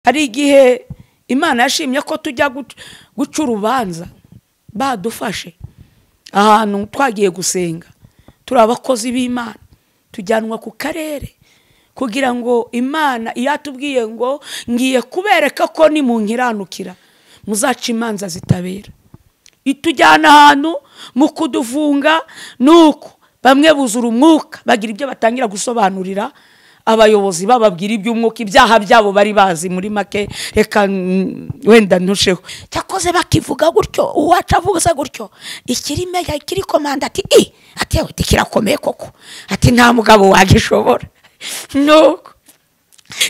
Hari igihe Imana yashimye ko tujya guca urubanza badufashe ahantu twagiye gusenga, turi abakozi b'Imana tujyanwa ku karere kugira ngo Imana iyatubwiye ngo ngiye kubereka ko ni mu nkiranukira muzaca imanza zitabera. Itujyana ahantu mu kudufunga nuko bamwe buzura umwuka bagira ibyo batangira gusobanurira abayobozi bababwira iby'umwuka, ibyaha byabo bari bazi muri make, reka wenda ntusheho cyakoze bakivuga gutyo, uwaca avuga gutyo ikirime kiri komanda ati ati we kirakomeye koko, ati nta mugabo wagishobora. Nuko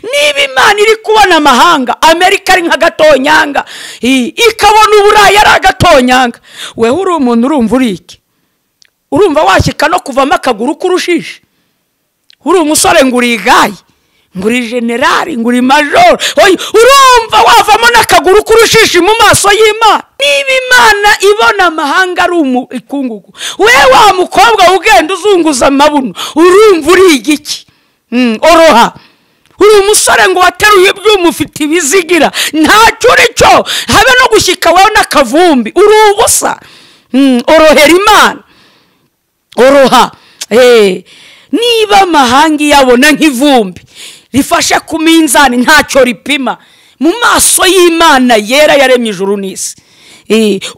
niba Imana iri kubona amahanga, Amerika ari nka gatonyanga ikabona Uburayi ari agatonyanga, wewe uri umuntu urumva uri iki? Urumva washyika no kuvamo akaguru k'urushishi? Uri umusore nguri igayi, nguri generali, nguri major, urumva wavamo n'akaguru k'urushishi mu maso y'Imana? Niba Imana ibona amahanga ari ikungugu, wewe wa mukobwa ugenda uzunguza amabuno urumva uri igiki? Oroha. Uri umusore ngo wateruye ibyuma ufite ibizigira, ntacyo uri cyo, habe no gushyika wewe n'akavumbi uri ubusa. Orohera Imana, oroha. Niba amahanga yabona nk'ivumbi rifashe ku minzani ntacyo ripima mu maso y'Imana yera yaremye ijuru n'isi,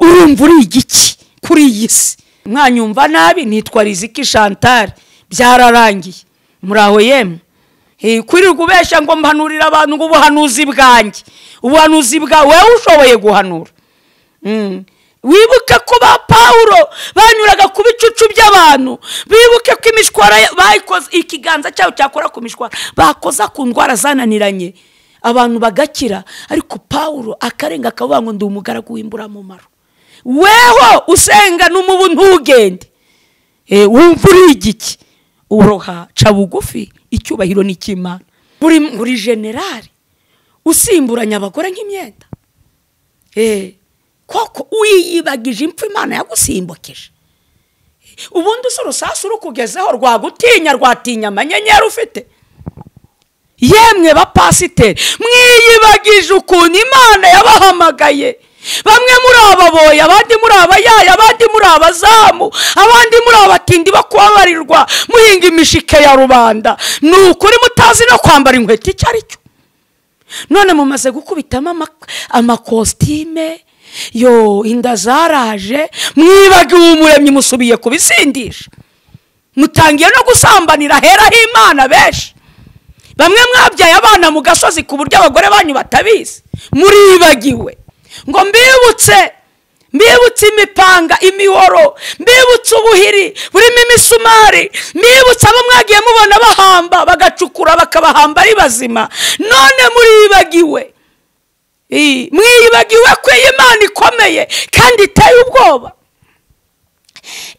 urumva uri igiki kuri iyi si? Mwanyumva nabi, nitwa Riziki Chantal, byararangiye. Muraho yemwe? Kwirirwa ubeshya ngo mpanurira abantu ngo ubuhanuzi bwanjye, ubuhanuzi bwawe wewe ushoboye guhanura? Wibuke ko ba Paulo banyuraga ku bicucu by'abantu, bibuke ko imishwara bayikoze, ikiganza cyawe cyakora ku mishwara bakoza ku ndwara zananiranye abantu bagakira, ariko Paulo akarenga akavuga ngo ndi umugaragu w'imburamumaro. Weho usenga n'umubu ntugende, wumva uri igiki? Uroha, ca bugufi, icyubahiro ni cy'Imana. Uri generali usimburanya abagore nk'imyenda, koko uyibagije impfu Imana yagusimbukeje. Ubundi urusasu rukugezeho rwagutinya, rwatinya amanyenyeri ufite? Yemwe bapasiteri, mwiyibagije ukuntu Imana yabahamagaye. Bamwe muri ababoye, abandi muri abayaya, abandi muri abazamu, abandi muri abatindi bakubabarirwa muhinga imishike ya rubanda. Nukuri mutazi no kwambara inkweto icyo ari cyo. None mumaze gukubitamo amakostime, inda zaraje, mwibagiwe Umuremyi musubiye kubisindisha. Mutangiye no gusambanira hera h'Imana benshi. Bamwe mwabyaye abana mu gasozi ku buryo abagore banyu batabizi. Muribagiwe ngo mbibutse imipanga, imihoro, mbibutse ubuhiri burimo imisumari, mbibutse abo mwagiye mubona bahamba bagacukura bakabahamba ari bazima. None muribagiwe, mwibagiwe ko Imana ikomeye kandi iteye ubwoba.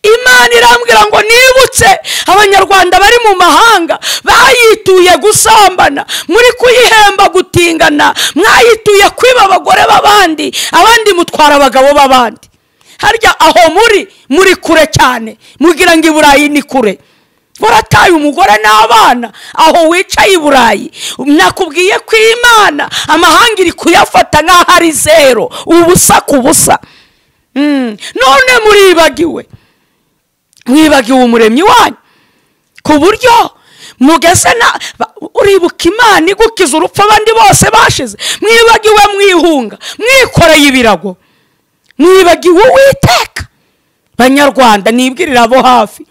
Imana irambwira ngo nibutse abanyarwanda bari mu mahanga bayituye gusambana, muri kuyihemba gutingana, mwayituye kwiba abagore b'abandi, abandi mutwara abagabo b'abandi. Harya aho muri kure cyane, mugira ngo i Burayi ni kure. Warataye umugore n'abana aho wicaye i Burayi. Nakubwiye ko Imana amahanga iri kuyafata nk'aho ari zero, ubusa ku busa. None mwibagiwe Umuremyi wanyu ku buryo mugeze uribuka Imana igukiza urupfu abandi bose bashize. Mwibagiwe mwihunga, mwikoreye ibirago, mwibagiwe Uwiteka. Banyarwanda nibwirira abo hafi,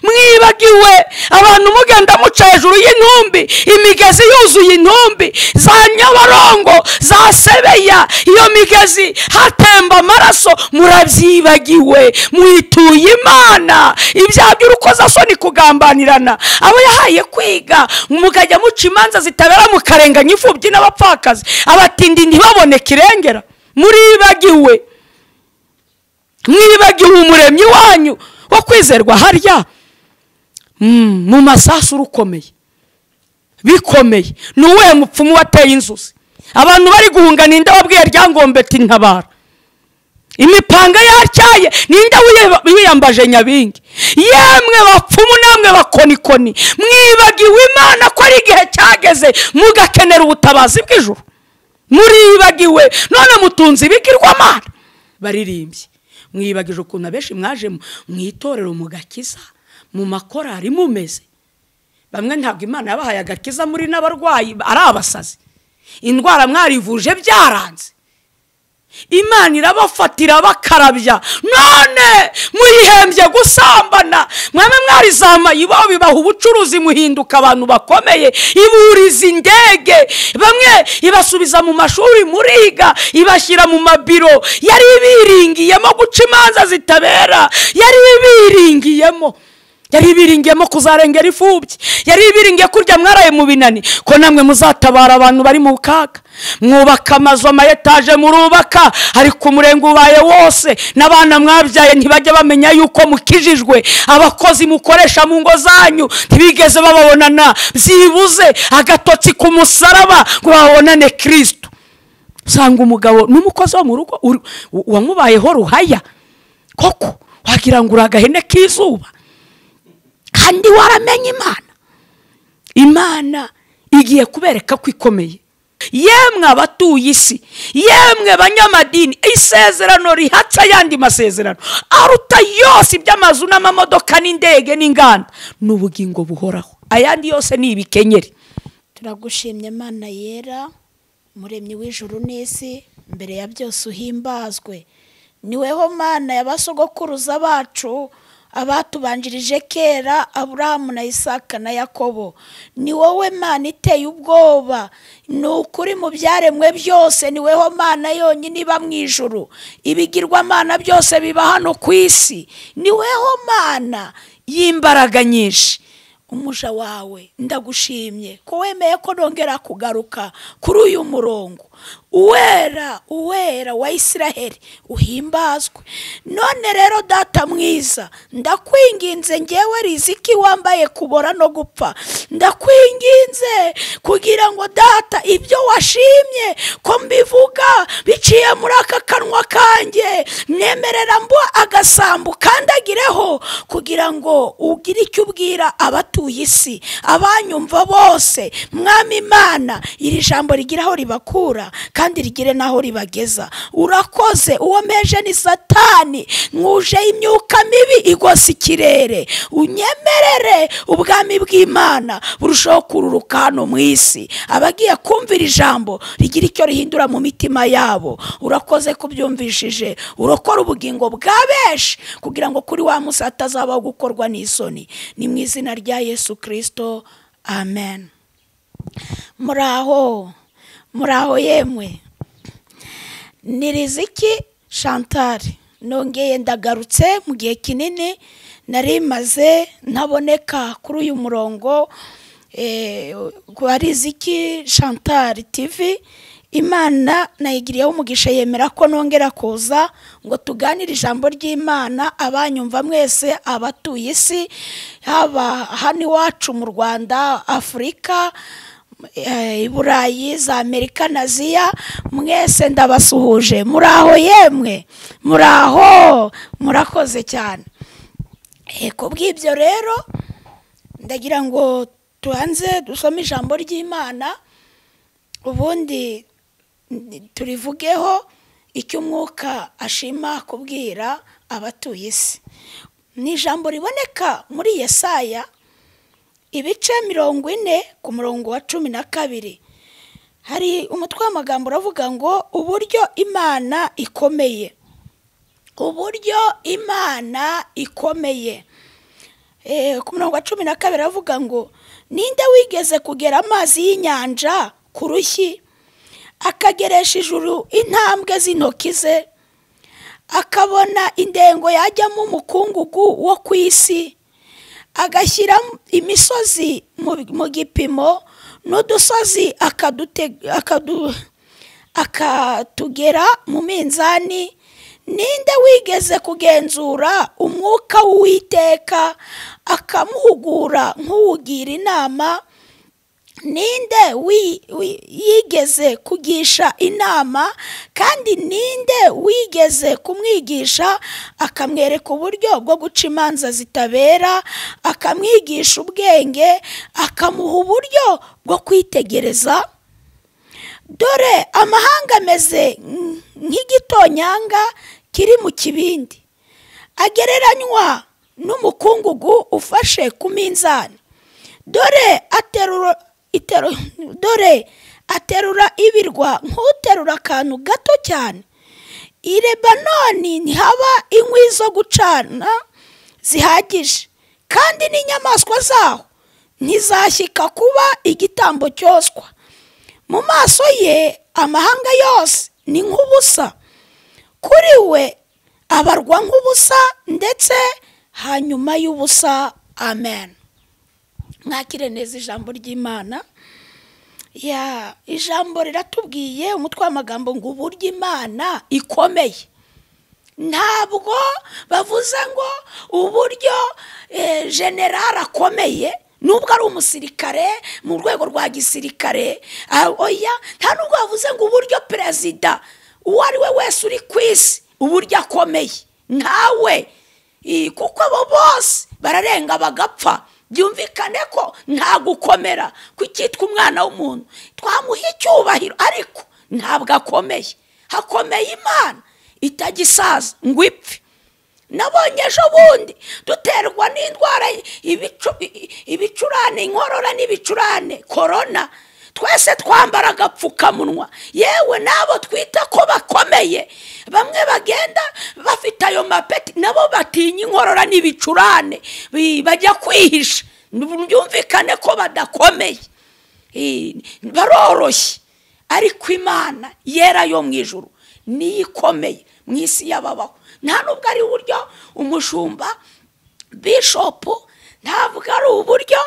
mwibagiwe abantu mugenda muca hejuru y'intumbi, imigezi yuzuye intumbi, za Nyabarongo, za Sebeya, iyo migezi hatemba amaraso. Murabyibagiwe, mwituye Imana ibyaha by'urukozasoni, kugambanirana abo yahaye kwiga, mukajya muca imanza zitabera, mukarenganya imfubyi n'abapfakazi, abatindi ntibabone kirengera. Mwibagiwe Umuremyi wanyu wo kwizerwa. Harya mu masasu rukomeye bikomeye, nuwe mupfumu wateye inzuzi, abantu bari guhunga, ninde wabwiye Ryangombe ati ntabara? imipanga yatyaye, ninde wiyambaje nyabingi? Yemwe bapfumu namwe bakonikoni, mwibagiwe Imana ko ari igihe cyageze mugakenera ubutabazi bw'ijuru. Muribagiwe none mutunze ibigirwamana. Baririmbye, mwibagije ukuntu abenshi mwaje mu itorero mugakiza, mu makorari mumeze. Bamwe ntabwo Imana yabahaye agakiza muri n'abarwayi ari abasazi, indwara mwarivuje byaranze. Imana irabafatira bakarabya, none muyihembye gusambana. Mwame mwarizamaye ibo bibaha ubucuruzi, muhinduka abantu bakomeye, iburiza indege, bamwe ibasubiza mu mashuri muriga, ibashyira mu mabiro. Yari ibiringiyemo guca imanza zitabera, yari ibiringiyemo kuzarengera imfubyi, yari ibiringiye kurya mwaraye mu binani, ko namwe muzatabara abantu bari mu kaga. Mwubaka amazu, amayetaje murubaka, ariko umurenge ubaye wose, n'abana mwabyaye ntibajya bamenya yuko mukijijwe. Abakozi mukoresha mu ngo zanyu ntibigeze bababonana byibuze agatotsi ku musaraba ngo babonane Kristo. Usanga umugabo n'umukozi wo mu rugo wamubayeho ruhaya, koko wagira ngo uragahene k'izuba, kandi waramenye Imana igiye kubereka ko ikomeye. Yemwe abatuye isi, yemwe banyamadini, isezerano rihatse ayandi masezerano aruta yose iby'amazu n'amamodoka n'indege n'inganda n'ubugingo buhoraho. Ayandi yose ni ibikenyeri. Turagushimye Mana yera, Muremyi w'ijuru n'isi, mbere ya byose uhimbazwe. Niweho Mana y'abasogokuruza bacu, abatubanjirije kera, Aburahamu na Isaka na Yakobo. Ni wowe Mana iteye ubwoba, ni ukuri mu byaremwe byose. Niweho Mana yonyine iba mu ijuru, ibigirwamana byose biba hano ku isi. Niweho Mana y'imbaraga nyinshi. Umuja wawe ndagushimye ko wemeye ko nongera kugaruka kuri uyu murongo. Uwera wa Isiraheli uhimbazwe. None rero Data mwiza, ndakwinginze ngewe Riziki wambaye kubora no gupfa, ndakwinginze kugira ngo Data ibyo washimye ko mbivuga biciye muri aka kanwa kanjye, nemerera mbo agasambu kandagireho, kugira ngo ugire icyo ubwira abatuye isi, abanyumva bose. Mwami Imana, iri jambo rigiraho ribakura kandi rigire naho ribageza. Urakoze, uwo meje ni Satani, mwuje imyuka mibi igose ikirere. Unyemerere ubwami bw'Imana burushaho kururuka hano mu isi, abagiye kumvira ijambo rigira icyo rihindura mu mitima yabo. Urakoze kubyumvishije, urokora ubugingo bwa benshi, kugira ngo kuri wa musa hatazabaho gukorwa n'isoni. Ni mu izina rya Yesu Kristo, amen. Muraho yemwe, ni Riziki Chantal. Nongeye ndagarutse mu gihe kinini nari maze ntaboneka kuri uyu murongo kwa Riziki Chantal TV. Imana nayigiriyeho umugisha, yemera ko nongera kuza ngo tuganire ijambo ry'Imana. Abanyumva mwese, abatuye isi, haba hano iwacu mu Rwanda, Afurika, i Burayi, za Amerika na Aziya, mwese ndabasuhuje. Muraho yemwe, muraho, murakoze cyane. Kubw'ibyo rero ndagira ngo tuanze dusome ijambo ry'Imana, ubundi turivugeho icyo umwuka ashima kubwira abatuye isi. Ni ijambo riboneka muri Yesaya ibice 40 ku murongo wa 12. Hari umutwe w'amagambo uravuga ngo uburyo Imana ikomeye. Uburyo Imana ikomeye. Ku murongo wa 12 aravuga ngo ninde wigeze kugera amazi y'inyanja ku rushyi, akageresha ijuru intambwe z'intoki ze, akabona indengo yajyamo umukungugu wo ku isi, agashyira imisozi mu gipimo n'udusozi akatugera mu minzani. Ninde wigeze kugenzura umwuka w'Uwiteka, akamuhugura nk'uwugira inama? ninde yigeze kugisha inama, kandi ninde wigeze kumwigisha akamwereka uburyo bwo guca imanza zitabera, akamwigisha ubwenge, akamuha uburyo bwo kwitegereza? Dore amahanga ameze nk'igitonyanga kiri mu kibindi, agereranywa n'umukungugu ufashe ku minzani. Dore aterura ibirwa nk'uterura akantu gato cyane. I Lebanoni ntihaba inkwi zo gucana zihagije, kandi n'inyamaswa zaho ntizashyika kuba igitambo cyoswa. Mu maso ye amahanga yose ni nk'ubusa, kuri we abarwa nk'ubusa ndetse hanyuma y'ubusa. Amen. Mwakire neza ijambo ry'Imana. Ijambo riratubwiye umutwe w'amagambo ngo uburyo Imana ikomeye. Ntabwo bavuze ngo uburyo general akomeye, nubwo ari umusirikare mu rwego rwa gisirikare. Oya, nta nubwo bavuze ngo uburyo perezida uwo ari we wese uri ku isi uburyo akomeye. Ntawe, kuko abo bose bararenga bagapfa. Byumvikane ko nta gukomera kwitwa umwana w'umuntu, twamuha icyubahiro, ariko ntabwo akomeye. Hakomeye Imana itagisaza ngo ipfe. Nabonye ejo bundi duterwa n'indwara ibicurane, inkorora n'ibicurane, korona. Twese twambara agapfukamunwa, yewe nabo twita ko bakomeye, bamwe bagenda bafite ayo mapeti, nabo batinya inkorora n'ibicurane, bajya kwihisha. Byumvikane ko badakomeye, baroroshye. Ariko Imana yera yo mu ijuru niyo ikomeye mu isi y'ababaho. Nta nubwo ari uburyo umushumba, bishopu, ntabwo ari uburyo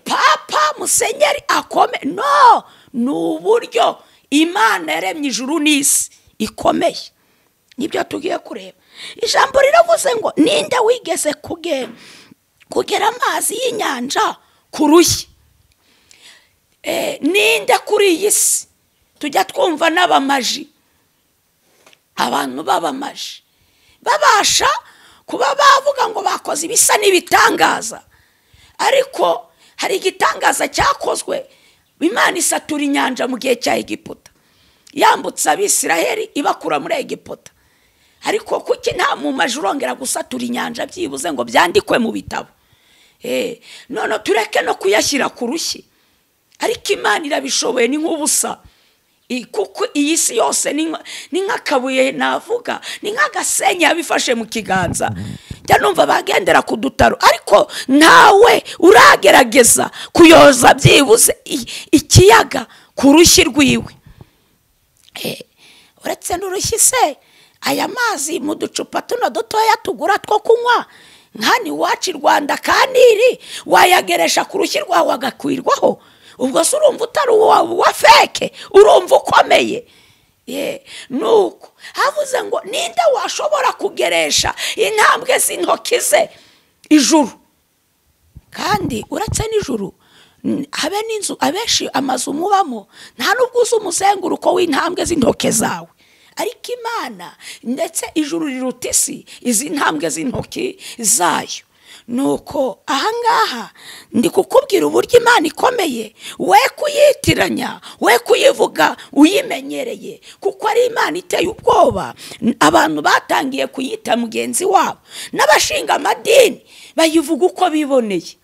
papa, musenyeri akomeye. No, ni uburyo Imana yaremye ijuru n'isi ikomeye. Nibyo tugiye kureba. Ijambo riravuze ngo ninde wigeze kugera amazi y'inyanja ku rushyi? Ninde kuri iyi si tujya twumva n'abamaji, abantu b'abamaji babasha kuba bavuga ngo bakoze ibisa n'ibitangaza, ariko hari igitangaza cyakozwe. Imana isatura inyanja mu gihe cya Egiputa, yambutse Abisiraheli ibakura muri Egiputa. Ariko kuki nta mumaji urongera gusatura inyanja byibuze ngo byandikwe mu bitabo? None tureke no kuyashyira ku rushyi. Ariko Imana irabishoboye, ni nk'ubusa. Kuko iyi si yose ni nk'akabuye, navuga ni nk'agasenyi yabifashe mu kiganza. Njya numva bagendera ku dutaro, ariko ntawe uragerageza kuyoza byibuze ikiyaga ku rushyi rwiwe. Uretse n'urushyi se, aya mazi mu ducupa tuno dutoya tugura two kunywa nkani iwacu i Rwanda Kaniri, wayageresha ku rushyi rwawe agakwirwaho? Ubwo se urumva utari uwa feke, urumva ukomeye? Nuko havuze ngo ninde washobora kugeresha intambwe z'intoki ze ijuru? Kandi uretse n'ijuru, habe n'inzu abenshi amazu mubamo nta nubwo uzi umuzenguruko w'intambwe z'intoke zawe. Ariko Imana ndetse ijuru riruta isi izi ntambwe z'intoki zayo. Nuko ahangaha ndi kukubwira uburyo Imana ikomeye, we kuyitiranya, we kuyivuga uyimenyereye, kuko ari Imana iteye ubwoba. Abantu batangiye kuyita mugenzi wabo, n'abashinga amadini bayivuga uko biboneye.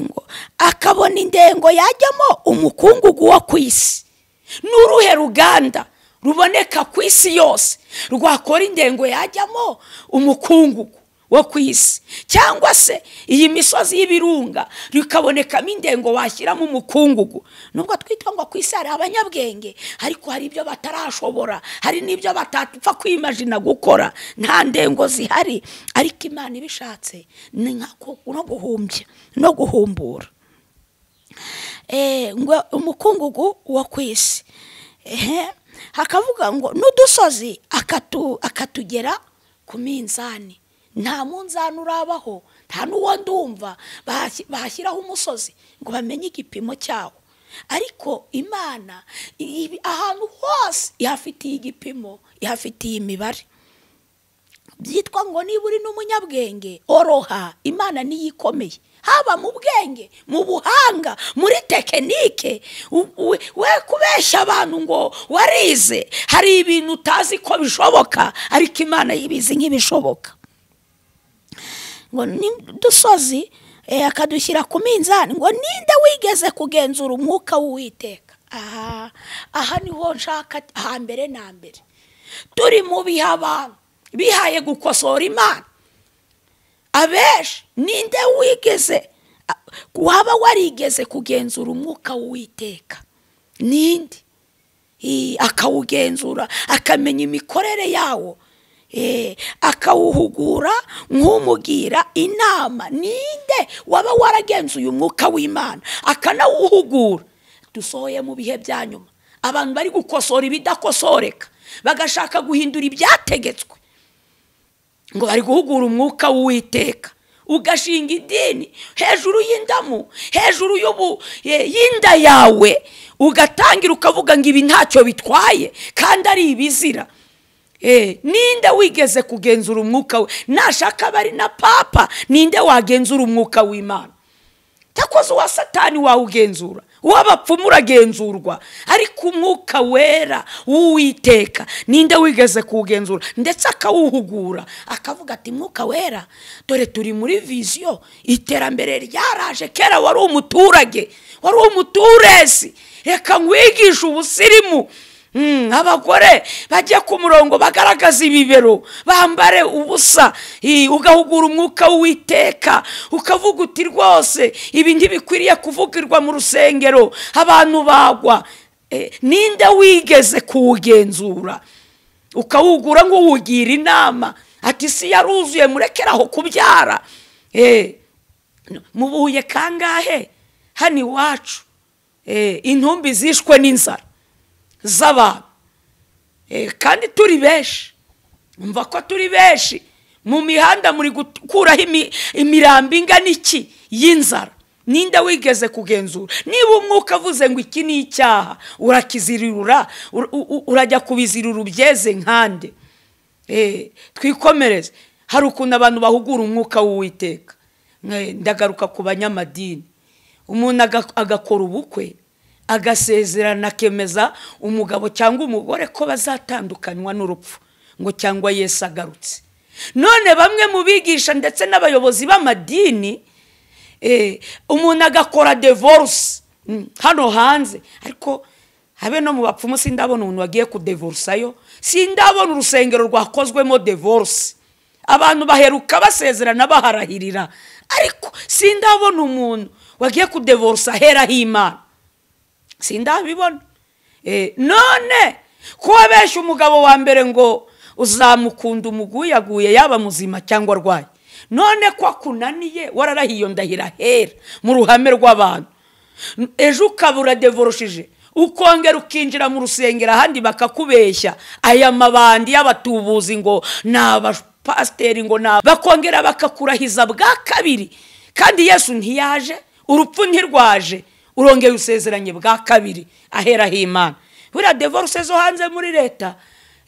Ngo akabona indengo yajyamo umukungugu wo ku isi. N'uruhe ruganda ruboneka ku isi yose rwakora indengo yajyamo umukungugu wo ku isi? Cyangwa se iyi misozi y'ibirunga rikabonekamo indengo washyiramo umukungugu? Nubwo twitwa ngo ku isi hari abanyabwenge, ariko hari ibyo batarashobora, hari n'ibyo batapfa kwimajina gukora. Nta ndengo zihari, ariko Imana ibishatse ni nkako no guhumbya no guhumbura. Ngo umukungugu wo ku isi, hakavuga ngo n'udusozi akatugera ku minzani. Nta munzani urabaho, nta n'uwo ndumva bashyiraho umusozi ngo bamenye igipimo cyawo. Ariko Imana ahantu hose ihafitiye igipimo, ihafitiye imibare. Byitwa ngo niba uri n'umunyabwenge oroha, Imana niyo ikomeye, haba mu bwenge, mu buhanga, muri tekinike. We kubeshya abantu ngo warize, hari ibintu utazi ko bishoboka, ariko Imana yibizi nk'ibishoboka. Ngo dusozi akadushyira ku minzani, ngo ninde wigeze kugenzura umwuka w'Uwiteka. Aha niho nshaka hambere na mbere. Turi mu bihe abantu bihaye gukosora Imana. Abenshi ninde wigeze waba warigeze kugenzura umwuka w'Uwiteka? Ninde? Akawugenzura, akamenya imikorere yawo, akawuhugura nk'umugira inama. Ninde waba waragenzuye umwuka w'Imana akanawuhugura? Dusohoye mu bihe bya nyuma, abantu bari gukosora ibidakosoreka, bagashaka guhindura ibyategetswe, ngo bari guhugura umwuka w'Uwiteka. Ugashinga idini hejuru y'indamu, hejuru y'inda yawe, ugatangira ukavuga ngo ibi ntacyo bitwaye kandi ari ibizira. Ninde wigeze kugenzura umwuka we? Nashaka bari na papa, ninde wagenzura umwuka w'Imana? Takoze uwa Satani wawugenzura, uw'abapfumu uragenzurwa, ariko umwuka wera w'Uwiteka ninde wigeze kuwugenzura ndetse akawuhugura, akavuga ati mwuka wera, dore turi muri viziyo, iterambere ryaraje. Kera wari umuturage, wari umuturesi, reka nkwigisha ubusirimu. Abagore bajya ku murongo bagaragaza ibibero, bambare ubusa, ugahugura umwuka w'Uwiteka, ukavuga uti rwose ibi ntibikwiriye kuvugirwa mu rusengero, abantu bagwa. Ninde wigeze kuwugenzura? Ukawugura ngo uwugira inama, ati si yaruzuye murekeraho kubyara. Mubuye kangahe hano iwacu intumbi zishwe n'inzara z'abantu, kandi turi benshi. Umva ko turi benshi mu mihanda, muri gukuraho imirambo ingana iki y'inzara. Ninde wigeze kugenzura? Niba umwuka avuze ngo iki ni icyaha, urakizirura, urajya kubizirura ubyeze nkande. Twikomereze. Hari ukuntu abantu bahugura umwuka w'Uwiteka. Ndagaruka ku banyamadini. Umuntu agakora ubukwe, agasezerana, akemeza umugabo cyangwa umugore ko bazatandukanywa n'urupfu, ngo cyangwa Yesu agarutse. None bamwe mu bigisha ndetse n'abayobozi b'amadini, umuntu agakora divorce hano hanze, ariko habe no mu bapfumu sindabona umuntu wagiye kudivorsayo, sindabona urusengero rwakozwemo divorce. Abantu baheruka basezerana baharahirira, ariko sindabona umuntu wagiye kudivorsa heraho Imana, sindabibona. None ko abeshya umugabo wa mbere ngo uzamukunda umuguyaguye yaba muzima cyangwa arwaye, none ko akunaniye wararahiyo ndahira hera mu ruhame rw'abantu, ejo ukabura devoroshije, ukongera ukinjira mu rusengero ahandi bakakubeshya aya mabandi y'abatubuzi ngo n'abapasiteri ngo bakongera bakakurahiza bwa kabiri, kandi Yesu ntiyaje, urupfu ntirwaje, urongeye usezeranye bwa kabiri aheraho Imana. Buriya divorce zo hanze muri leta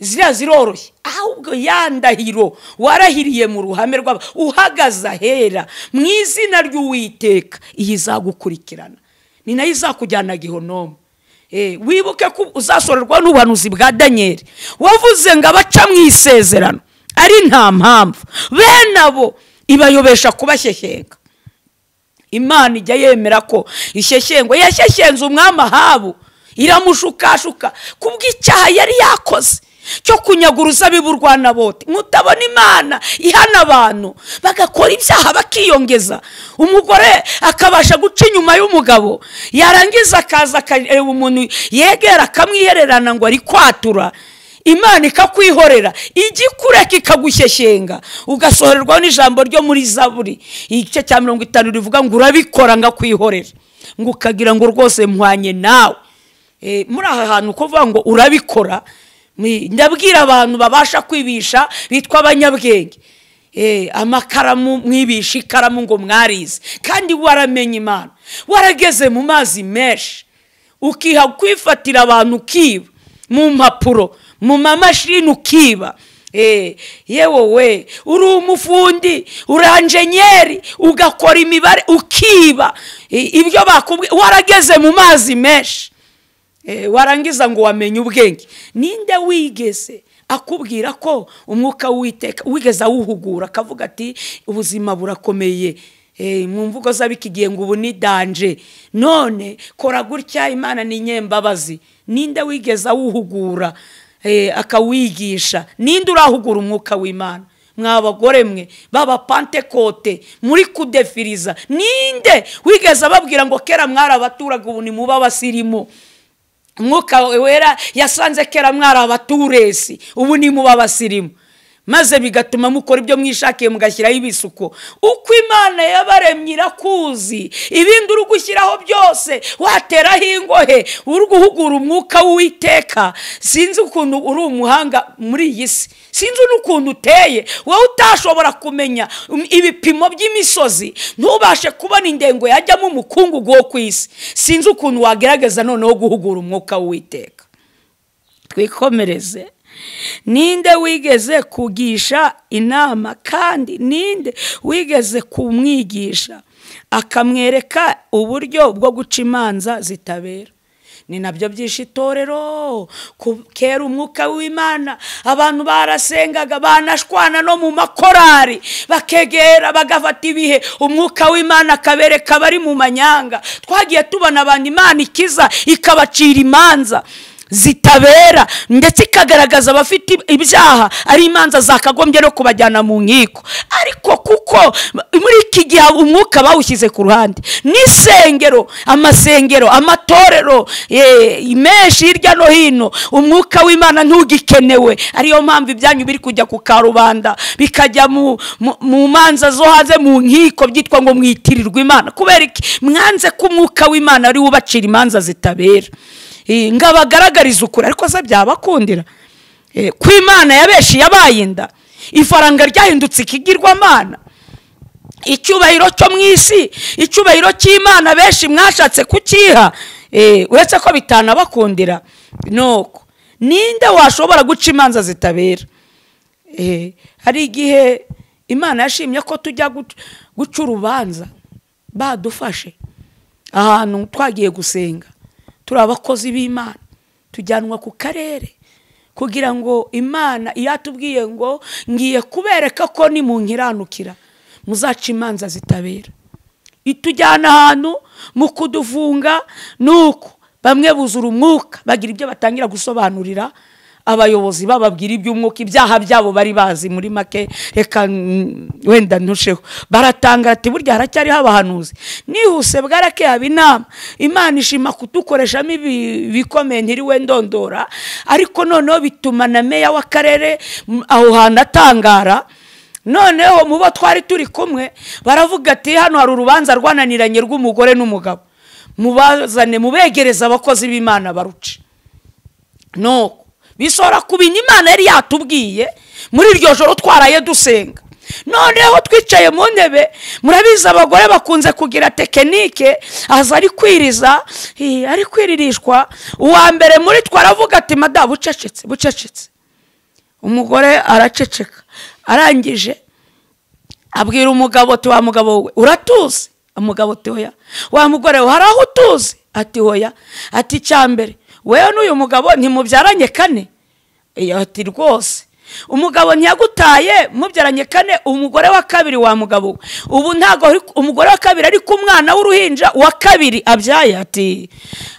ziroroshye, ahubwo yandahiro warahiriye mu ruhame rw'aba uhagaze ahera mu izina ry'Uwiteka, iyi izagukurikirana, ni nayo izakujyana Gihenomu. Wibuke ko uzasorerwa n'ubuhanuzi bwa Daniel wavuze ngo abaca mu isezerano ari nta mpamvu, bene abo ibayobesha kubashyeshyenga. Imana ijya yemera ko ishyeshyengo yashyeshyenze umwami Ahabu, iramushukashuka kubw'icyaha yari yakoze cyo kunyaga uruzabibu rwa Naboti. Mutabona Imana ihana abantu bagakora ibyaha bakiyongeza, umugore akabasha guca inyuma y'umugabo, yarangiza akaza akareba umuntu yegera akamwihererana ngo ari kwatura, Imana ikakwihorera, igikureka ikagushyeshyenga, ugasohorerwa n'ijambo ryo muri Zaburi igice cya 50 rivuga ngo urabikora ngakwihorera, ngo ukagira ngo rwose mpwanye nawe. Muri aha hantu kuvuga ngo urabikora, ndabwira abantu babasha kwibisha bitwa abanyabwenge, amakaramu mwibisha ikaramu ngo mwarize kandi waramenye Imana warageze mu mazi menshi ukiha kwifatira abantu ukiba mu mpapuro mu mamashini ukiba yewe we uri umufundi uranjenyeri ugakora imibare ukiba ibyo bakubwiye warageze mu mazi menshi warangiza ngo wamenye ubwenge ninde wigeze akubwira ko umwuka w'Uwiteka wigeze awuhugura akavuga ati ubuzima burakomeye mu mvugo z'abikigiye ngo ubu ni danje none kora gutya Imana ni nyembabazi ninde wigeze awuhugura akawigisha ninde urahugura umwuka w'Imana mwabagore mwe baba Pentecote muri kudefiriza ninde wigeze ababwira ngo kera mwarabaturaga ubu ni muba abasirimu umwuka wera yasanze kera mwarabaturesi ubu ni muba abasirimu maze bigatuma mukora ibyo mwishakiye mugashyiraho ibisuko uko Imana yabaremye irakuzi ibindi uri gushyiraho byose wateraho ingohe uri guhugura umwuka w'Uwiteka sinzi ukuntu uri umuhanga muri iyi si sinzi n'ukuntu uteye wowe utashobora kumenya ibipimo by'imisozi ntubashe kubona indengo yajyamo umukungugu wo ku isi sinzi ukuntu wagerageza noneho guhugura umwuka w'Uwiteka twikomereze ninde wigeze kugisha inama kandi ninde wigeze kumwigisha akamwereka uburyo bwo guca imanza zitabera ni nabyo byishe itorero kera umwuka w'Imana abantu barasengaga banashwana no mu makorari bakegera bagafata ibihe umwuka w'Imana akabereka bari mu manyanga twagiye tubona abantu Imana ikiza ikabacira imanza zitabera ndetse ikagaragaza abafite ibyaha ari imanza zakagombye no kubajyana mu nkiko ariko kuko muri iki gihe umwuka bawushyize ku ruhande n'isengero amasengero amatorero menshi hirya no hino umwuka w'Imana ntugikenewe ariyo mpamvu ibyanyu biri kujya ku karubanda bikajya mu manza zo hanze mu nkiko byitwa ngo mwitirirwa Imana kubera iki mwanze ko umwuka w'Imana ari ubacira imanza zitabera ngabagaragariza ukuri ariko se byabakundira ko Imana yabeshi yabaye inda ifaranga ryahindutse ikigirwamana icyubahiro cyo mu isi icyubahiro cy'Imana benshi mwashatse kukiha uretse ko bitanabakundira nuko ninde washobora guca imanza zitabera hari igihe Imana yashimye ko tujya guca urubanza badufashe ahantu twagiye gusenga turi abakozi b'Imana tujyanwa ku karere kugira ngo Imana yatubwiye ngo ngiye kubereka ko ni mu nkiranukira muzaca imanza zitabera itujyana ahantu mu kudufunga nuko bamwe buzura umwuka bagira ibyo batangira gusobanurira abayobozi bababwira iby'umwuka ibyaha byabo bari bazi muri make reka wenda ntusheho baratanga ati burya haracyari abahanuzi nihuse bwarake haba inama Imana ishima kudukoreshamo ibikomeye ntiriwe ndondora ariko noneho bituma na meya w'akarere aho hantu atangara noneho mubo twari turi kumwe baravuga ati hano hari urubanza rwananiranye rw'umugore n'umugabo mubazane mubegereza abakozi b'Imana baruce no bisora kubintu Imana yari yatubwiye muri iryo joro twaraye dusenga noneho twicaye mu ntebe murabiza abagore bakunze kugira tekinike aza ari kwiriza ari kwiririshwa uwa mbere muri twaravuga ati mada bucecetse umugore araceceka arangije abwira umugabo ati wa mugabo we uratuzi umugabo ati hoya wa mugore we haraho utuzi ati hoya ati cyambere wewe n'uyu mugabo ntimubyaranye kane ati rwose umugabo ntiyagutaye mubyaranye kane umugore wa kabiri wa mugabo ubu ntago umugore wa kabiri ari ku mwana w'uruhinja wa kabiri abyaye ati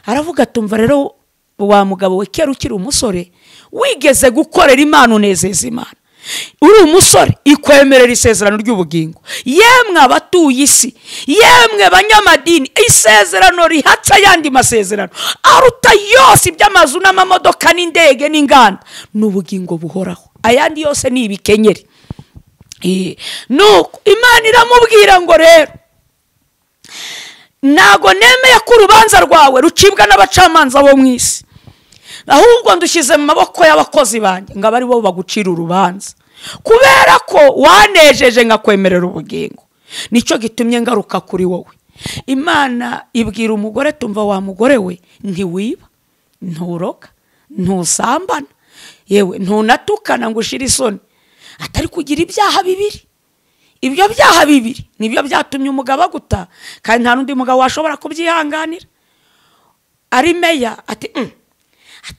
aravuga tumva rero wa mugabo we kera ukiri umusore wigeze gukorera Imana unezeza Imana uri umusore ikwemerera isezerano ry'ubugingo yemwe abatuye isi yemwe banyamadini isezerano rihatsa yandi masezerano aruta yose iby'amazu n'amamodoka n'indege n'inganda n'ubugingo buhoraho ayandi yose ni ibikenyeri nuko Imana iramubwira ngo rero nago nemeye ko urubanza rwawe rucibwa n'abacamanza bo mu isi ahubwo ndushyize mu maboko y'abakozi banjye ngo abari bo bagucira urubanza kubera ko wanejeje nkakwemerera ubugingo, nicyo gitumye ngaruka kuri wowe. Imana ibwira umugore, tumva wa mugore we, ntiwiba, nturoga, ntusambana, yewe ntunatukana ngo ushire isoni, atari kugira ibyaha bibiri. Ibyo byaha bibiri nibyo byatumye umugabo aguta, kandi nta n'undi mugabo washobora kubyihanganira. Ari Meya ati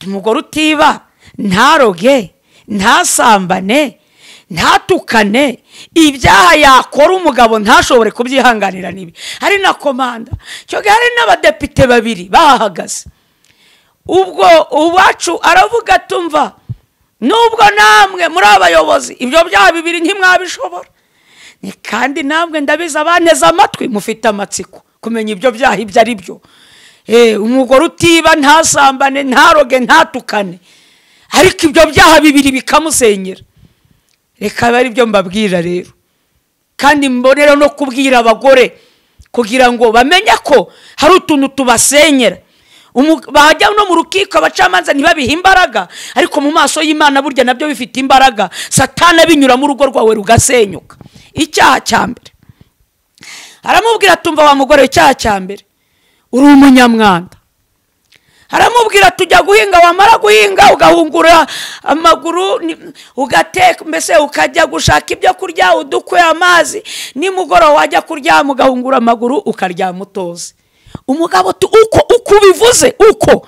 umugore utiba, ntaroge, ntasambane, ntatukane, ibyaha yakora umugabo ntashobore kubyihanganira nibi. Hari na komanda, cyo hari n'abadepite babiri bahahagaze. Ubwo uwacu aravuga, tumva nubwo namwe muri abayobozi ibyo byaha bibiri ntimwabishobora, kandi namwe ndabizi abanteze amatwi mufite amatsiko kumenya ibyo byaha ibyo ari byo. Umugore utiba, ntasambane, ntaroge, ntatukane, ariko ibyo byaha bibiri bikamusenyera. Reka bari byo mbabwira rero, kandi mbonera no kubwira abagore kugira ngo bamenye ko hari utuntu tubasenyera. Bajya no mu rukiko abacamanza ntibabihe imbaraga, ariko mu maso y'Imana burya nabyo bifite imbaraga. Satani binyura mu rugo rwawe rugasenyuka. Icyaha cya mbere aramubwira, tumva wa mugore, icyaha cya mbere uri umunyamwanda. Aramubwira, tujya guhinga, wamara guhinga ugahungura amaguru ugateka, mbese ukajya gushaka ibyo kurya, udukwe amazi, nimugoroba wajya kuryama ugahungura amaguru ukaryama utoze. Umugabo uko ubivuze uko,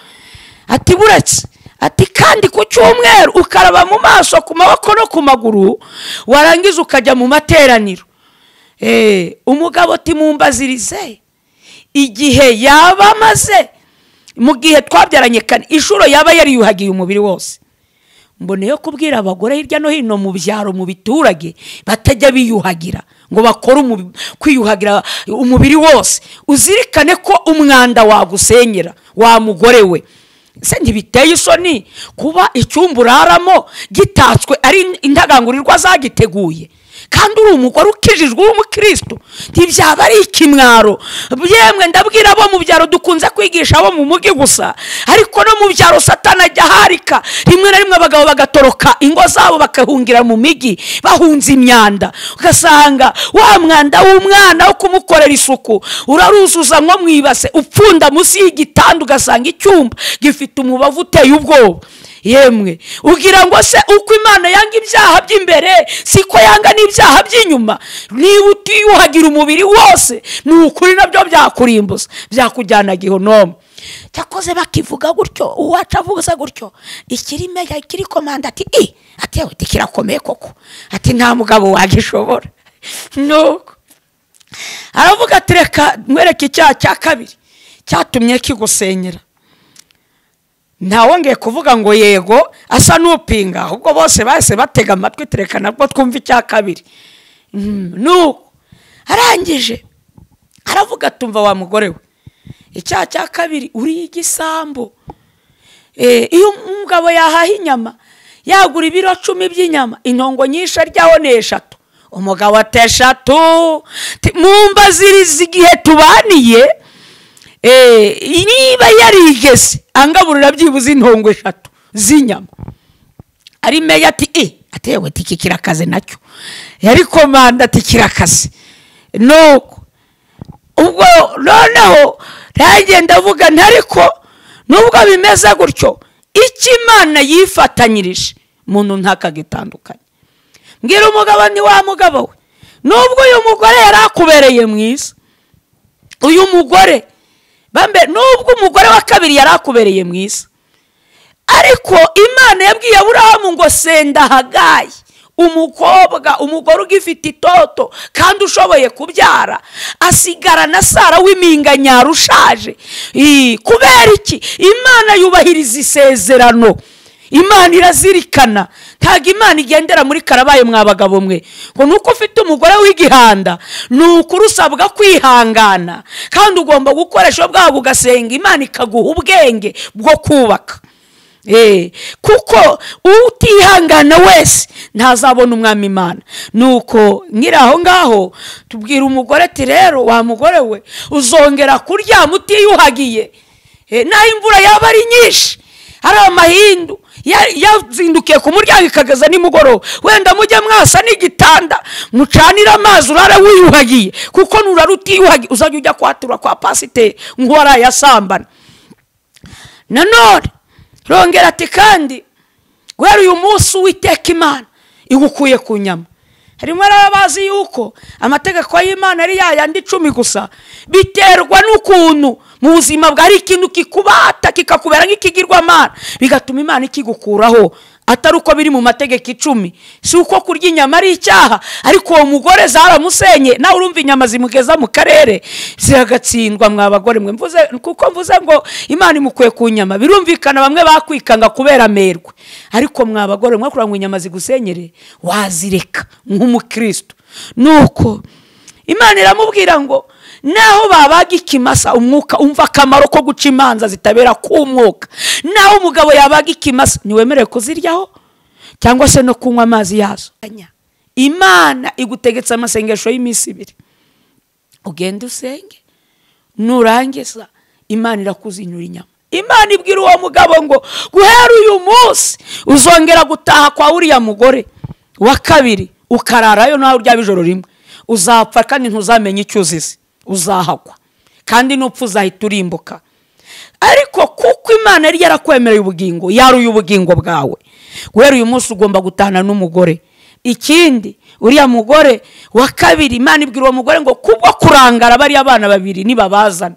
ati buretse, ati kandi ku cyumweru ukaraba mu maso, ku maboko no ku maguru, warangiza ukajya mu materaniro. Umugabo ati mumbazirize igihe yaba amaze, mu gihe twabyaranye kane, inshuro yaba yariyuhagiye umubiri wose. Mboneyo kubwira abagore hirya no hino mu byaro, mu biturage, batajya biyuhagira ngo bakore kwiyuhagira umubiri wose. Uzirikane ko umwanda wagusenyera, wa mugore we. Se ntibiteye isoni kuba icyumba uraramo gitatswe ari indagangurirwa zagiteguye, kandi uri umugore ukijijwe w'umukristo? Ntibyaba ari ikimwaro? Yemwe ndabwira abo mu byaro, dukunze kwigisha abo mu mugi gusa, ariko no mu byaro Satani ajya harika. Rimwe na rimwe abagabo bagatoroka ingo zabo bakahungira mu migi bahunze imyanda, ugasanga wa mwanda w'umwana wo kumukorera isuku uraruzuza nko mwibase, upfunda munsi y'igitanda, ugasanga icyumba gifite umubavu uteye ubwoba. Yemwe ugira ngo se uko Imana yanga ibyaha by'imbere siko yanga n'ibyaha by'inyuma? Niba utiyuhagira umubiri wose, ni ukuri nabyo byakurimbuza, byakujyana gihonomo. Cyakoze bakivuga gutyo, uwacu avuga gutyo, ikiri Meya, ikiri komanda, ati atewe kirakomeye koko, ati nta mugabo wagishobora. Nuko aravuga ati reka mwereke icyaha cya kabiri cyatumye kigusenyera. Ntawongeye kuvuga ngo yego asa n'upinga, ahubwo bose bahise batega amatwi, tereka nabwo twumva icya kabiri. Nuko arangije aravuga, tumva wa mugore we, icyaha cya kabiri uri igisambo. Iyo umugabo yahaha inyama, yagura ibiro 10 by'inyama, intongo nyinshi aryaho ni 3, umugabo ati 3. Mumbaziriza igihe tubaniye, niba yarigeze angaburira byibuze intongo 3 z'inyama. Ari Meya ati atewe tiki kirakaze nacyo, yari komanda ati kirakaze. Nuko ubwo noneho ragenda avuga, ntariko nubwo bimeze gutyo, Imana yifatanyirije muntu ntakagitandukanye. Mbwira umugabo, ni wa mugabo we, nubwo uyu mugore yarakubereye mwiza, uyu mugore nubwo umugore wa kabiri yarakubereye mwiza, ariko Imana yabwiye Aburahamu ngo senda Hagayi, umugore ugifite itoto kandi ushoboye kubyara, asigara na Sara w'iminganyaro ushaje. Kubera iki? Imana yubahiriza isezerano, Imana irazirikana. Ntago Imana igendera muri karabaye mwabagabo mwe ngo nuko ufite umugore w'igihanda nuko urusabwa kwihangana, kandi ugomba gukoresha bwabo ugasenga, Imana ikaguha ubwenge bwo kubaka. Kuko utihangana wese ntazabona umwami Imana. Nuko nyiraho ngaho tubwira umugore ati rero wa mugore we, uzongera kuryama utiyuhagiye, naho imvura yaba ari nyinshi, hari amahindu, yazindukiye ku muryango ikageza nimugoroba, wenda mujye mwasa n'igitanda mucanira amazi urare wiyuhagiye, kuko nurara utiyuhagiye uzajya ujya kwatura kwa pasiteri ngo warayasambana. Nanone rongera ati kandi guhera uyu munsi Uwiteka Imana igukuye ku nyama. Harimo abazi yuko amategeko y'Imana ari yayandi 10 gusa, biterwa n'ukuntu mu buzima bwari ikintu kikubata kikakubera nk'ikigirwamana, bigatuma Imana ikigukuraho. Atari uko biri mu mategeko 10, si uko kurya inyama ari icyaha, ariko uwo mugore zaramusenye. Nawe urumva inyama zimugeza mu karere ziragatsindwa. Mwabagore mwe mvuze kuko mvuze ngo Imana imukuye ku nyama, birumvikana bamwe bakwikanga kubera amerwe, ariko mwabagore mwe kurangwa inyama zigusenyere wazireka nk'umukristo. Nuko Imana iramubwira ngo naho babaga ikimasa umwuka umva akamaro ko guca imanza zitabera k'umwuka, naho umugabo yabaga ikimasa ntiwemerewe kuziryaho cyangwa se no kunywa amazi yazo. Imana igutegetse amasengesho y'iminsi 2, ugende usenge, nurangiza Imana irakuzinyura inyama. Imana ibwira uwo mugabo ngo guhera uyu munsi uzongera gutaha kwa uriya mugore wa kabiri ukararayo nawe urya bijoro rimwe, uzapfa kandi ntuzamenye icyo uzize, uzahagwa kandi nupfu uzahita urimbuka. Ariko kuko Imana yari yarakwemereye ubugingo, yaruye ubugingo bwawe, guhera uyu munsi ugomba gutana n'umugore. Ikindi uriya mugore wa kabiri Imana ibwira uwo mugore ngo kubwo kurangara bari abana babiri nibabazana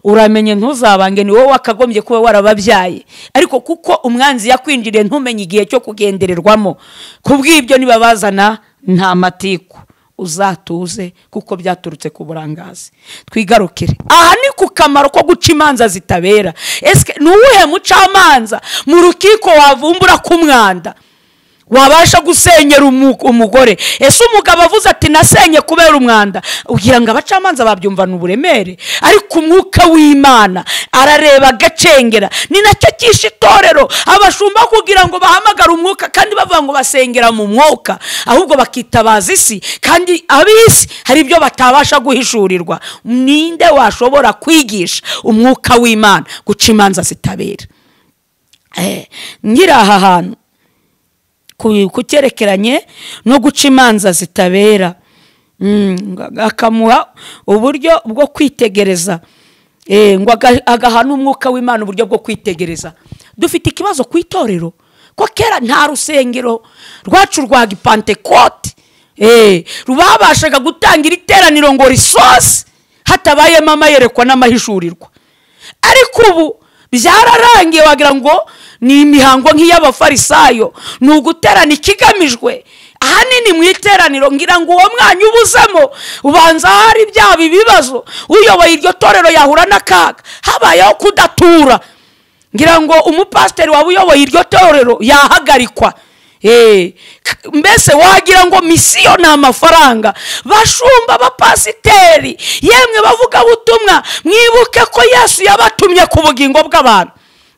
uramenye ntuzabange, ni wowe wakagombye kuba warababyaye, ariko kuko umwanzi yakwinjiriye ntumenye igihe cyo kugendererwamo, kubw'ibyo nibabazana nta matiku, uzatuze kuko byaturutse ku burangazi. Twigarukire aha ni ku kamaro ko guca imanza zitabera. Eske nuwuhe mucamanza mu rukiko wavumbura ku mwanda wabasha gusenyera umugore? Ese umugabo avuze ati nasenye kubera umwanda, ugira ngo abacamanza babyumvana uburemere? Ariko umwuka w'Imana arareba agacengera. Ni nacyo cyishe itorero abashumba kugira ngo bahamagara umwuka kandi bavuga ngo basengera mu mwuka, ahubwo bakitabaza isi, kandi abisi hari ibyo batabasha guhishurirwa. Ninde washobora kwigisha umwuka w'Imana guca imanza zitabera? Ngira aha hantu kucyerekeranye no guca imanza zitabera, akamuha uburyo bwo kwitegereza, ngo agahana umwuka w'Imana uburyo bwo kwitegereza. Dufite ikibazo ku itorero ko kera nta rusengero rwacu rwa Gipantekote rubabashaga gutangira iteraniro ngo risose hatabayemo amayerekwa n'amahishurirwa. Ariko ubu byararangiye, wagira ngo ni imihango nk'iy'abafarisayo, ni uguterana ikigamijwe ahanini mu iteraniro. Ngira ngo uwo mwanya ubuzemo ubanza hari byaba ibibazo, uyoboye iryo torero yahura n'akaga, habayeho kudatura. Ngira ngo umupasiteri waba uyoboye iryo torero yahagarikwa. Mbese wagira ngo misiyo ni amafaranga. Bashumba bapasiteri yemwe bavuga butumwa, mwibuke ko Yesu yabatumye ku bugingo bw'abantu.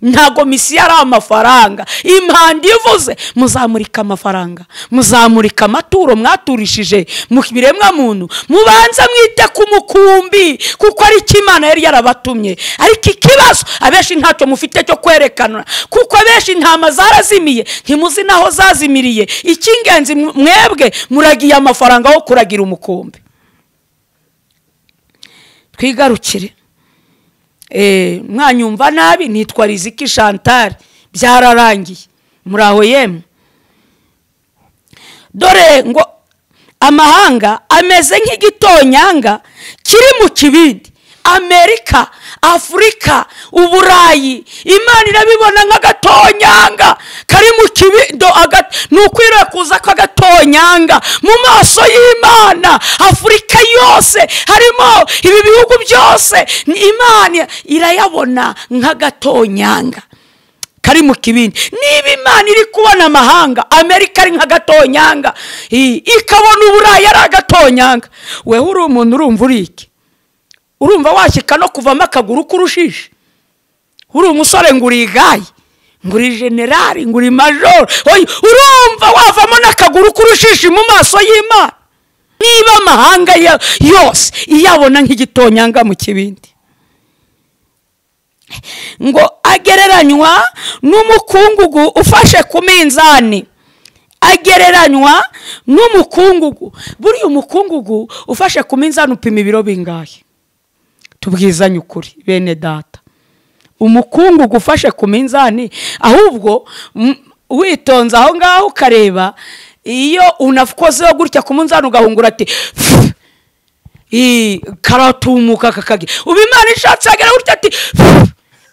Ntago misiyo ari amafaranga. Impanda ivuze muzamurika amafaranga, muzamurika amaturo mwaturishije mu biremwa muntu, mubanze mwite ku mukumbi kuko ari Imana yari yarabatumye. Ariko ikibazo abeshi ntacyo mufite cyo kwerekana, kuko abeshi intama zarazimiye, ntimuzi naho zazimiriye. Ikingenzi mwebwe muragiye amafaranga wo kuragira umukumbi. Twigarukire. Mwanyumva nabi, nitwa Riziki Chantal, byararangiye. Muraho yemwe? Dore ngo amahanga ameze nk'igitonyanga kiri mu kibindi. Amerika, Afrika, Uburayi, Imana irabibona nk'agatonyanga kari mu kibindo. Nukwiriye kuza k'agatonyanga mu maso y'Imana. Afrika yose harimo ibi bihugu byose, Imana irayabona nk'agatonyanga kari mu kibindi. Niba Imana iri kubona amahanga, Amerika ari nk'agatonyanga, ikabona Uburayi ari agatonyanga, wewe uri umuntu urumva uri iki? Urumva washyika no kuvamo akaguru k'urushishi? Uri umusore ngo uri igayi, ngo uri generali, ngo uri majoro, urumva wavamo n'akaguru k'urushishi mu maso y'Imana? Niba amahanga yose iyabona nk'igitonyanga mu kibindi, ngo agereranywa n'umukungugu ufashe ku minzani. Agereranywa n'umukungugu. Buriya umukungugu ufashe ku minzani upima ibiro bingahe? Tubwizanye ukuri bene data. Umukungugu ufashe ku minzani, ahubwo witonze aho ngaho ukareba, iyo unakozeho gutya ku munzani ugahungura ati karatumuka kakage, ubu Imana ishatse agera gutya ati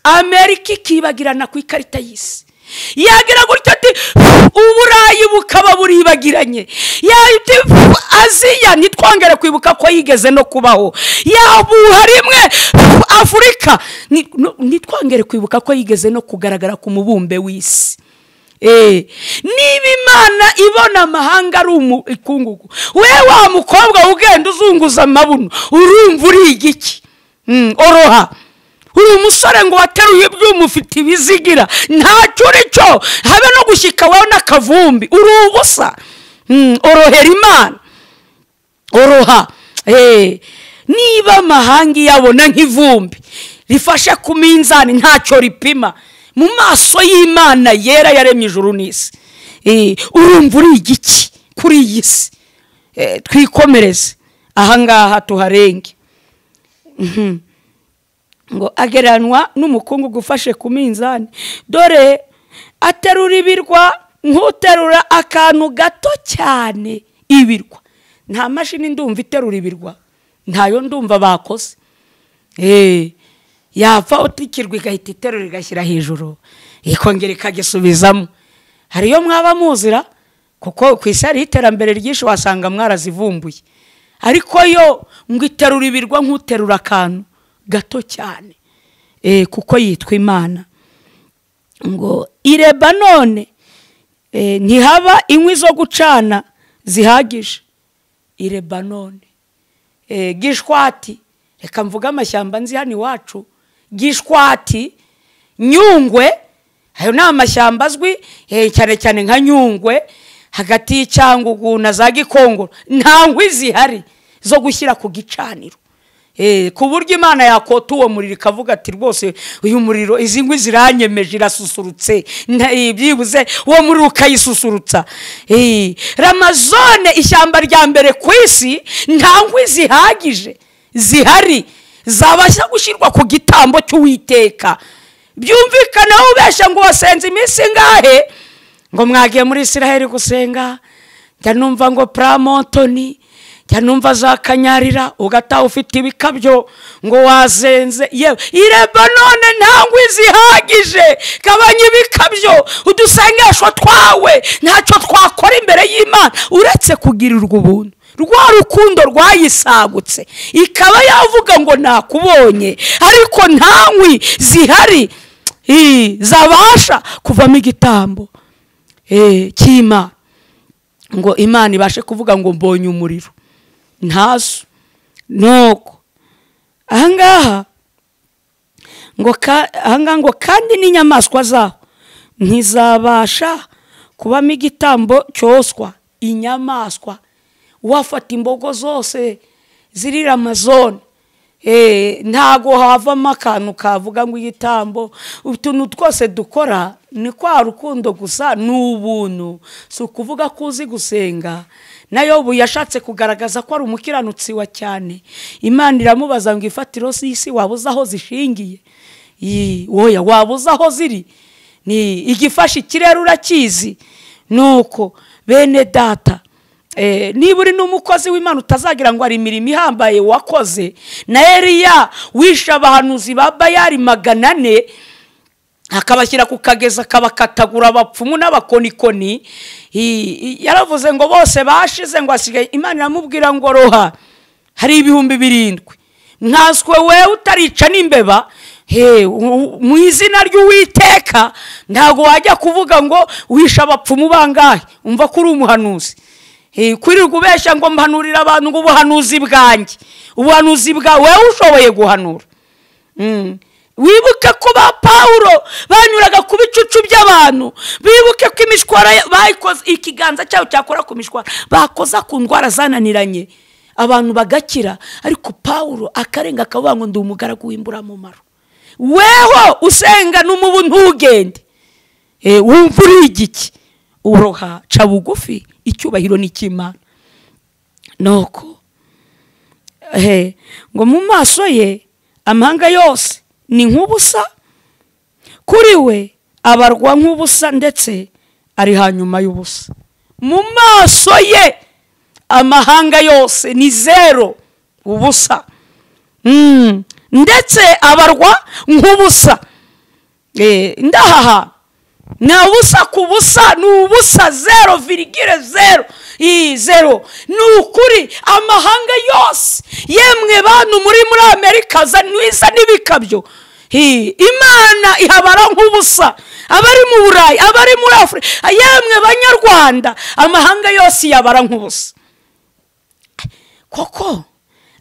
Amerika ikibagirana ku ikarita y'isi, yagira gutya ati Uburayi bukaba buribagiranye, yahita Aziya ntitwongere kwibuka ko yigeze no kubaho, yabuha rimwe Afurika ntitwongere kwibuka ko yigeze no kugaragara ku mubumbe w'isi. Niba Imana ibona amahanga ari umukungugu, we wa mukobwa ugenda uzunguza amabuno, urumva uri igiki? Oroha. Uri umusore ngo wateruye ibyuma ufite ibizigira, ntacyo uri cyo, habe no gushyika wewe n'akavumbi, uri ubusa. Orohera Imana, oroha. Niba amahanga iyabona nk'ivumbi rifashe ku minzani ntacyo ripima mu maso y'Imana yera yaremye ijuru n'isi, urumva uri igiki kuri iyi si? Twikomereze ahangaha tuharenge. Ngo agereranywa n'umukungugu ufashe ku minzani, dore aterura ibirwa nk'uterura akantu gato cyane. Ibirwa, nta mashini ndumva iterura ibirwa, ntayo ndumva bakoze. Yapfa utikirwa igahita iterura igashyira hejuru, ikongera ikagisubizamo. Hariyo mwaba muzira, kuko ku isi hari iterambere ryinshi wasanga mwarazivumbuye, ariko yo ngo iterura ibirwa nk'uterura akantu gato cyane, kuko yitwa Imana. Ngo ireba none ntihaba inkwi zo gucana zihagije. Ireba none Gishwati, reka mvuga amashyamba nzi hano iwacu, Gishwati, Nyungwe, ayo ni amashyamba azwi cyane cyane nka Nyungwe, hagati y'Icyangugu na za Gikongoro, nta nkwi zihari zo gushyira ku gicaniro, ku buryo Imana yakota uwo muriro ikavuga ati rwose uyu muriro, izi nkwi ziranyemeje, irasusurutse, byibuze uwo muriro ukayisusurutsa. Ramazone, ishyamba rya mbere ku isi, nta nkwi zihagije zihari zabasha gushyirwa ku gitambo cy'Uwiteka. Byumvikana ubesha ngo wasenze iminsi ngahe, ngo mwagiye muri Israel gusenga, njya numva ngo Pramontoni, njya numva za Kanyarira, ugataha ufite ibikabyo ngo wazenze. Yewe ireba none nta nkwi zihagije, gabanya ibikabyo, udusengesho twawe ntacyo twakora imbere y'Imana uretse kugirirwa ubuntu. Rwa rukundo rwayisagutse, ikaba yavuga ngo nakubonye, ariko nta nkwi zihari zabasha kuvamo igitambo cy'Imana, ngo Imana ibashe kuvuga ngo mbonye umuriro. Ntazo. Nuko ahangaha ngo kandi n'inyamaswa zaho ntizabasha kubamo igitambo cyoswa. Inyamaswa, wafata imbogo zose ziri Amazon, ntago havamo akantu kavuga ngo igitambo. Utuntu twose dukora ni kwa rukundo gusa, n'ubuntu. Si ukuvuga ko uzi gusenga. Na Yobu yashatse kugaragaza ko ari umukiranutsi wa cyane, Imana iramubaza ngo ifatiro z'isi wabuze aho zishingiye? Woya, wabuze aho ziri? Ni igifashe ikirere urakizi. Nuko bene data, niba uri n'umukozi w'Imana utazagira ngo ari imirimo ihambaye wakoze. Na Eliya wishe abahanuzi ba Bayali 400, akabashyira ku kageza akabakatagura abapfumu n'abakonikoni. Yaravuze ngo bose bashize, ngo asigaye. Imana iramubwira ngo roha, hari 7,000. Mwaswe wewe utarica n'imbeba, mu izina ry'Uwiteka ntago wajya kuvuga ngo wisha abapfumu bangahe. Umva kuri umuhanuzi, kwirirwa ubeshya ngo mpanurira abantu ngo ubuhanuzi bwanjye, ubuhanuzi bwawe wewe ushoboye guhanura. Wibuke ko ba Paulo banyuraga ku bicucu by'abantu, bibuke ko imishwara bayikoze, ikiganza cyawe cyakora ku mishwara, bakoza ku ndwara zananiranye abantu bagakira. Ariko Paulo akarenga akavuga ngo ndi umugaragu w'imburamumaro. weho usenga n'umubu ntugende, wumva uri igiki, uroha ca bugufi, icyubahiro ni cy'Imana. Nuko ngo mu maso ye amahanga yose ni nk'ubusa, kuri we abarwa nk'ubusa ndetse ari hanyuma y'ubusa. Mu maso ye amahanga yose ni zero, ubusa, ndetse abarwa nk'ubusa. Ndahaha nta busa ku busa, ni ubusa, 0,0 zero. Ni ukuri amahanga yose, yemwe bantu muri Amerika nwiza n'ibikabyo, Imana ihabara nk'ubusa. Abari mu Burayi, abari muri Afurika, yemwe banyarwanda, amahanga yose yabara nk'ubusa. Koko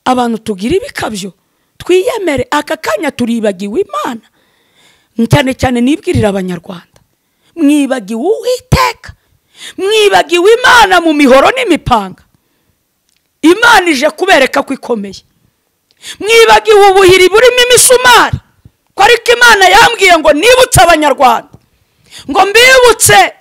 abantu tugira ibikabyo, twiyemere aka kanya turibagiwe Imana. Cyane cyane nibwirira abanyarwanda, mwibagiwe Uwiteka, mwibagiwe Imana mu mihoro n'imipanga. Imana ije kubereka ko ikomeye. Mwibagiwe ubuhiri burimo imisumari, ko ariko Imana yambwiye ngo nibutse abanyarwanda, ngo mbibutse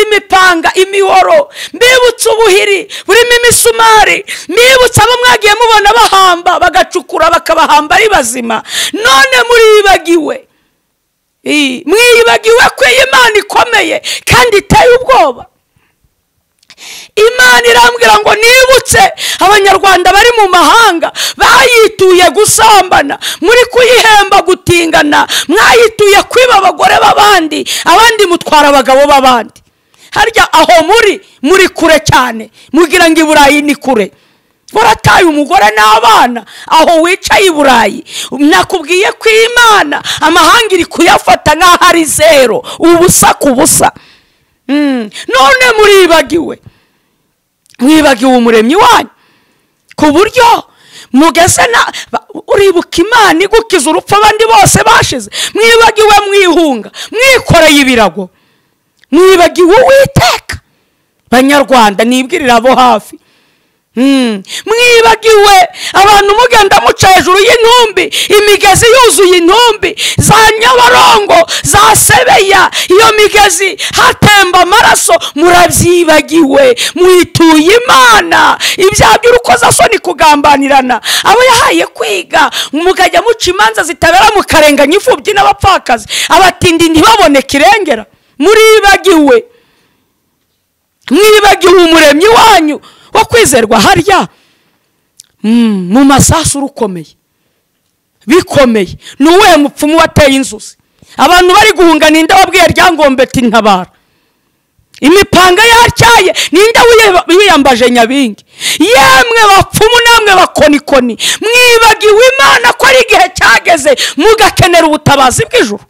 imipanga, imihoro, mbibutse ubuhiri burimo imisumari, mbibutse abo mwagiye mubona bahamba bagacukura bakabahamba ari bazima, none muribagiwe. Mwibagiwe ko Imana ikomeye kandi iteye ubwoba. Imana irambwira ngo nibutse abanyarwanda bari mu mahanga, bayituye gusambana, muri kuyihemba gutingana, mwayituye kwiba abagore b'abandi, abandi mutwara abagabo b'abandi. Harya aho muri kure cyane, mugira ngo i Burayi ni kure. Warataye umugore n'abana aho wicaye i Burayi. Nakubwiye ko Imana amahanga iri kuyafata nk'aho ari zero, ubusa ku busa. None mwibagiwe umuremyi wanyu, ku buryo mugeze uribuka Imana igukiza urupfu abandi bose bashize. Mwibagiwe mwihunga, mwikoreye ibirago, mwibagiwe Uwiteka. Banyarwanda nibwirira abo hafi, mwibagiwe abantu mugenda muca hejuru y'intumbi, imigezi yuzuye intumbi, za Nyabarongo, za Sebeya, iyo migezi hatemba amaraso, murabyibagiwe. Mwituye Imana ibyaha by'urukozasoni, kugambanirana abo yahaye kwiga, mukajya muca imanza zitabera, mukarenganya imfubyi n'abapfakazi, abatindi ntibaboneke irengera. Mwibagiwe umuremyi wanyu wo kwizerwa. Harya mu masasu rukomeye bikomeye, ni uwuhe mupfumu wateye inzuzi? Abantu bari guhunga, ninde wabwiye Ryangombe ati ntabara? Imipanga yatyaye, ninde wiyambaje Nyabingi? Yemwe bapfumu namwe bakonikoni, mwibagiwe Imana ko ari igihe cyageze mugakenera ubutabazi bw'ijuru.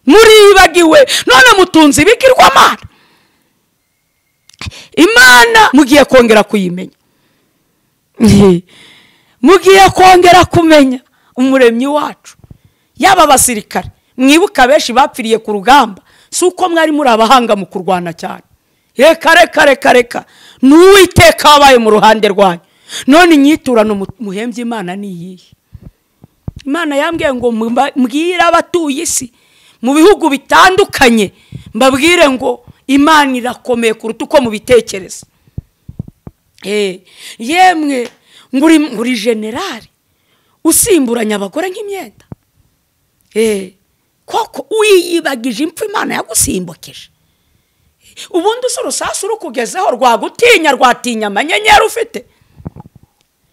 Muribagiwe, none mutunze ibigirwamana. Imana mugiye kongera kuyimenya, mugiye kongera kumenya umuremyi wacu. Yaba abasirikare, mwibuka benshi bapfiriye ku rugamba, si uko mwari muri abahanga mu kurwana cyane. Reka n'Uwiteka wabaye mu ruhande rwanyu. None inyiturano muhembye Imana ni iyihe? Imana yambwiye ngo mbwire abatuye isi mu bihugu bitandukanye, mbabwire ngo Imana irakomeye kuruta uko mubitekereza. Yemwe nguri generali usimburanya abagore nk'imyenda, koko uyibagije impfu Imana yagusimbukije. Ubundi urusasu rukugezeho rwagutinya, rwatinya amanyenyeri ufite.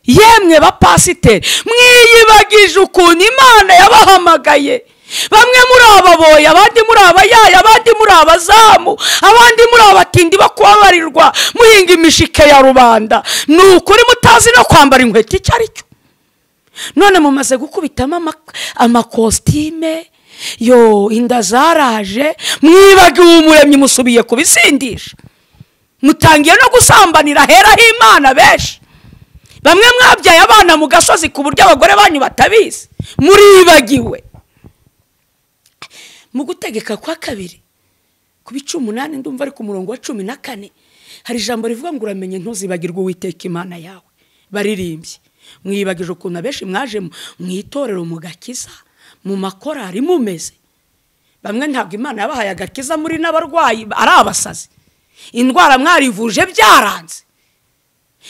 Yemwe bapasiteri, mwiyibagije ukuntu Imana yabahamagaye. Bamwe muri ababoya, abandi muri abayaya, abandi muri abazamu, abandi muri abatindi bakubabarirwa muhinga imishike ya rubanda. Ni ukuri mutazi no kwambara inkweto icyo ari cyo. None mumaze gukubitamo amakositime, inda zaraje, mwibagiwe umuremyi, musubiye kubisindisha. Mutangiye no gusambanira heraho Imana benshi. Bamwe mwabyaye abana mu gasozi ku buryo abagore banyu batabizi. Muribagiwe. Mu gutegeka kwa kabiri ku bice 8 ndumva ari ku murongo wa 14, hari ijambo rivuga ngo uramenye ntuzibagirwe Uwiteka Imana yawe. Baririmbye, mwibagije ukuntu abenshi mwaje mu itorero mugakiza, mu makorari mumeze. Bamwe ntabwo Imana yabahaye agakiza muri n'abarwayi ari abasazi, indwara mwarivuje byaranze.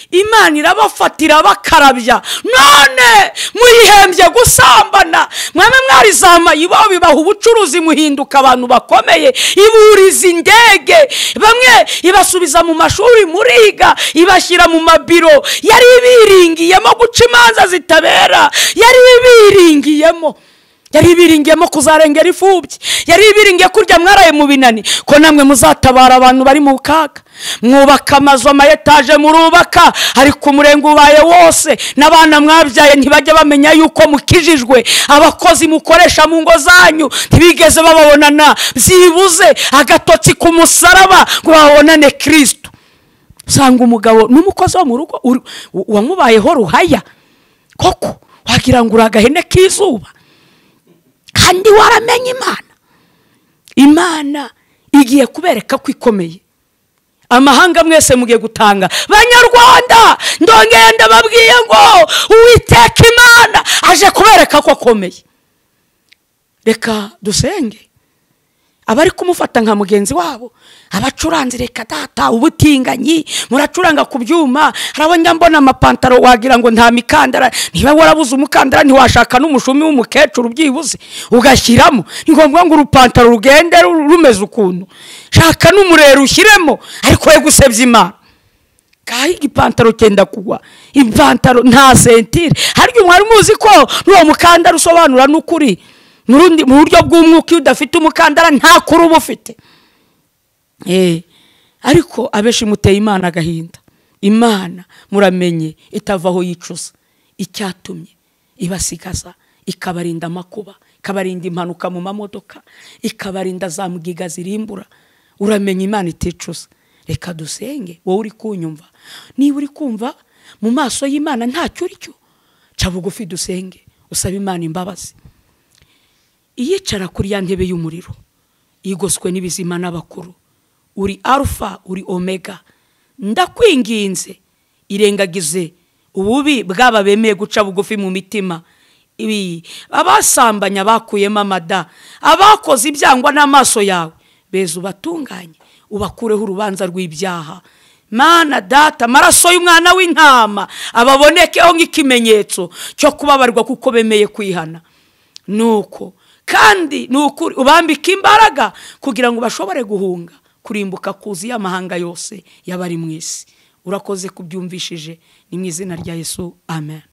Imana irabafatira bakarabya, none muyihembye gusambana. Mwame mwarizama ibo bibaha ubucuruzi, muhinduka abantu bakomeye, iburiza indege, bamwe ibasubiza mu mashuri muriga, ibashyira mu mabiro. Yari ibiringiyemo guca imanza zitabera, yari ibiringiyemo kuzarengera ifubyi, yari ibiringiye kurya mwaraye mu binani, ko namwe muzatabara abantu bari mu kaga. Mwubaka amazu, amayetaje murubaka, ariko umurenge ubaye wose, n'abana mwabyaye ntibajya bamenya yuko mukijijwe. Abakozi mukoresha mu ngo zanyu ntibigeze bababonana byibuze agatotsi ku musaraba ngo babonane Kristo. Usanga umugabo n'umukozi wo mu rugo wamubayeho ruhaya, koko wagira ngo uragahene k'izuba, kandi waramenye Imana igiye kubereka ko ikomeye. Amahanga mwese mugiye gutanga, Banyarwanda ndongeye ndababwiye ngo Uwiteka Imana aje kubereka ko akomeye. Reka dusenge. Abari kumufata nka mugenzi wabo, abacuranzi reka data ubutinganyi, muracuranga ku byuma. Harabonye mbona amapantaro wagira ngo nta mikandara, niba warabuze umukandara ntiwashaka n'umushumi w'umukecuru byibuze ugashyiramo. Ni ngombwa ngo urupantaro rugende rumeze ukuntu, shaka n'umurero ushyiremo, ariko we gusebya Imana. Kahi igipantaro cyenda kugwa, ipantaro nta sentire. Haryo mwari muzi ko n'uwo mukandara usobanura n'ukuri mu buryo bw'umwuka. Udafite umukandara nta kuri uba ufite. Ariko abeshi muteye Imana agahinda. Imana muramenye itavaho yicuza icyatumye ibasigaza, ikabarinda amakuba, ikabarinda impanuka mu mamodoka, ikabarinda za mugiga zirimbura. Uramenye Imana iticuza. Reka dusenge. Wowe uri kunyumva, niba uri kumva mu maso y'Imana ntacyo uri cyo, ca bugufi dusenge, usaba Imana imbabazi. Iyicara kuri ya ntebe y'umuriro, igoswe n'ibizima n'abakuru, uri Alpha uri Omega, ndakwinginze irengagize ububi bwaba bemeye guca bugufi mu mitima. Ibi abasambanya bakuyemo amada, abakoze ibyangwa n'amaso yawe, beza ubatunganye, ubakureho urubanza rw'ibyaha. Mana data, maraso y'umwana w'intama ababonekeho nk'ikimenyetso cyo kubabarwa kuko bemeye kwihana. Nuko kandi nukuri ubambika imbaraga kugira ngo bashobore guhunga kurimbuka kuzi y'amahanga yose yabari mu isi. Urakoze kubyumvishije, ni mu izina rya Yesu, amen.